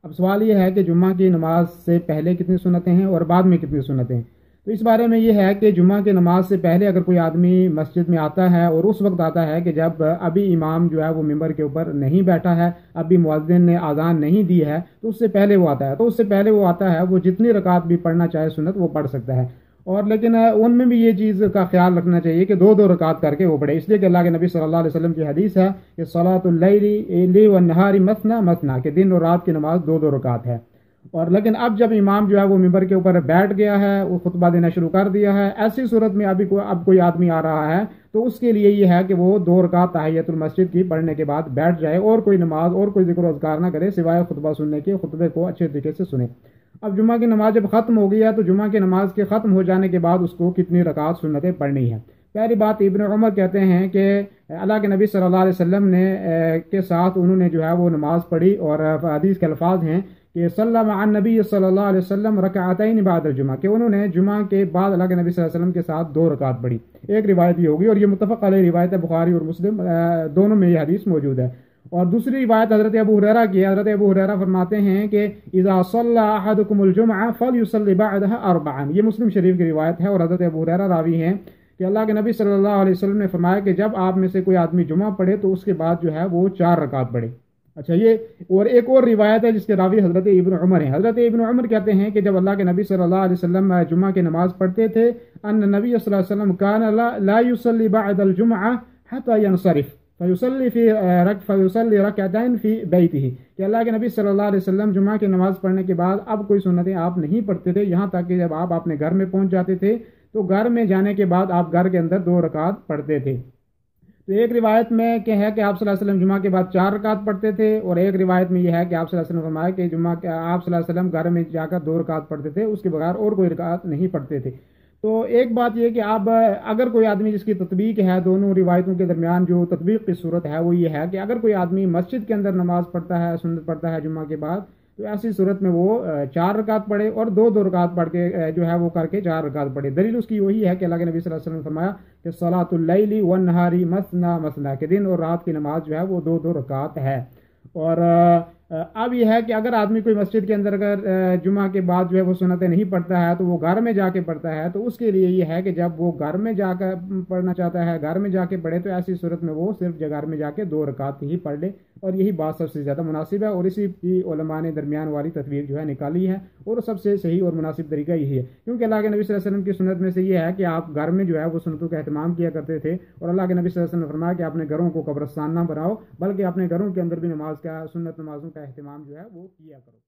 اب سوال یہ ہے کہ جمعہ کی نماز سے پہلے کتنی سنتیں ہیں اور بعد میں کتنی سنتیں ہیں؟ تو اس بارے میں یہ ہے کہ جمعہ کی نماز سے پہلے اگر کوئی آدمی مسجد میں آتا ہے اور اس وقت آتا ہے کہ جب ابھی امام جو ہے وہ ممبر کے اوپر نہیں بیٹھا ہے، ابھی مؤذن نے اذان نہیں دی ہے، تو اس سے پہلے وہ آتا ہے، تو اس سے پہلے وہ آتا ہے وہ جتنی رکعت بھی پڑھنا چاہے سنت وہ پڑھ سکتا ہے۔ اور لیکن ان میں بھی یہ چیز کا خیال رکھنا چاہیے کہ دو دو رکعت کر کے وہ پڑھے، اس لیے کہ اللہ کے نبی صلی اللہ علیہ وسلم کی حدیث ہے کہ صلاۃ اللیل والنہار مثنی مثنی، کہ دن اور رات کی نماز دو دو رکعت ہے۔ اور لیکن اب جب امام جو ہے وہ ممبر کے اوپر بیٹھ گیا ہے، وہ خطبہ دینا شروع کر دیا ہے، ایسی صورت میں اب کوئی آدمی آ رہا ہے تو اس کے لیے یہ ہے کہ وہ دو رکعت تحیۃ المسجد کی پڑھنے کے بعد بیٹھ جائے اور کوئی نماز اور کوئی ذکر و اذکار نہ کرے سوائے خطبہ سننے کے، خطبے کو اچھے طریقے سے سنے۔ اب جمعہ کی نماز جب ختم ہو گئی ہے تو جمعہ کی نماز کے ختم ہو جانے کے بعد اس کو کتنی رکعت سنتیں پڑھنی ہے؟ پہلی بات ابن عمر کہتے ہیں کہ اللہ کے نبی صلی اللہ علیہ وسلم نے کے ساتھ انہوں نے جو ہے وہ نماز پڑھی، اور حدیث کے الفاظ ہیں کہ صلی مع النبی صلی اللہ علیہ وسلم رکعتین بعد الجمعہ، کہ انہوں نے جمعہ کے بعد اللہ کے نبی صلی اللہ علیہ وسلم کے ساتھ دو رکعت پڑھی۔ ایک روایت یہ ہوگی، اور یہ متفق علیہ روایت ہے، بخاری اور مسلم دونوں میں یہ حدیث موجود ہے۔ اور دوسری روایت حضرت ابو ہریرہ کی ہے، حضرت ابو ہریرہ فرماتے ہیں کہ اذا صلی احدکم الجمعہ فلیصلی بعدها اربعا، یہ مسلم شریف کی روایت ہے، اور حضرت ابو ہریرہ راوی ہیں کہ اللہ کے نبی صلی اللہ علیہ وسلم نے فرمایا کہ جب آپ میں سے کوئی آدمی جمعہ پڑھے تو اس کے بعد جو ہے وہ 4 رکعت پڑھے۔ اچھا، یہ اور ایک اور روایت ہے جس کے راوی حضرت ابن عمر ہیں۔ حضرت ابن عمر کہتے ہیں کہ جب اللہ کے نبی صلی اللہ علیہ وسلم جمعہ کی نماز پڑھتے تھے، ان نبی صلی اللہ علیہ وسلم کان لا يصلي بعد الجمعہ حتى ينصرف فیصلی رکعتین فی بیتہ، کہ اللہ کے نبی صلی اللہ علیہ وسلم جمعہ کی نماز پڑھنے کے بعد اب کوئی سنتیں آپ نہیں پڑھتے تھے، یہاں تک کہ جب آپ اپنے گھر میں پہنچ جاتے تھے تو گھر میں جانے کے بعد آپ گھر کے اندر 2 رکعت پڑھتے تھے۔ تو ایک روایت میں کہ ہے کہ آپ صلی اللہ علیہ وسلم جمعہ کے بعد 4 رکعت پڑھتے تھے، اور ایک روایت میں یہ ہے کہ آپ صلی اللہ علیہ وسلم فرمایا کہ جمعہ کے آپ صلی اللہ علیہ وسلم گھر میں جا کر 2 رکعت پڑھتے تھے، اس کے بغیر اور کوئی رکعت نہیں پڑھتے تھے۔ تو ایک بات یہ کہ اب اگر کوئی آدمی جس کی تطبیق ہے دونوں روایتوں کے درمیان، جو تطبیق کی صورت ہے وہ یہ ہے کہ اگر کوئی آدمی مسجد کے اندر نماز پڑھتا ہے، سنت پڑھتا ہے جمعہ کے بعد، تو ایسی صورت میں وہ 4 رکعت پڑھے اور 2 رکعت پڑھ کے جو ہے وہ کر کے 4 رکعت پڑھے۔ دلیل اس کی وہی ہے کہ اللہ کے نبی صلی اللہ علیہ وسلم نے فرمایا کہ صلاۃ اللیل والنہار مثنی مثنی، کہ دن اور رات کی نماز جو ہے وہ 2 رکعت ہے۔ اور اب یہ ہے کہ اگر آدمی کوئی مسجد کے اندر اگر جمعہ کے بعد جو ہے وہ سنتیں نہیں پڑھتا ہے تو وہ گھر میں جا کے پڑھتا ہے، تو اس کے لیے یہ ہے کہ جب وہ گھر میں جا کر پڑھنا چاہتا ہے گھر میں جا کے پڑھے، تو ایسی صورت میں وہ صرف گھر میں جا کے 2 رکعت ہی پڑھ لے، اور یہی بات سب سے زیادہ مناسب ہے، اور اسی کی علماء نے درمیان والی تطبیق جو ہے نکالی ہے، اور سب سے صحیح اور مناسب طریقہ یہی ہے، کیونکہ اللہ کے نبی صلی اللہ علیہ وسلم کی سنت میں سے یہ ہے کہ آپ گھر میں جو ہے وہ سنتوں کا اہتمام کیا کرتے تھے، اور اللہ کے نبی صلی اللہ علیہ وسلم نے فرمایا کہ اپنے گھروں کو قبرستان نہ بناؤ، بلکہ اپنے گھروں کے اندر بھی نماز کا، سنت نمازوں کا اہتمام جو ہے وہ کیا کرو۔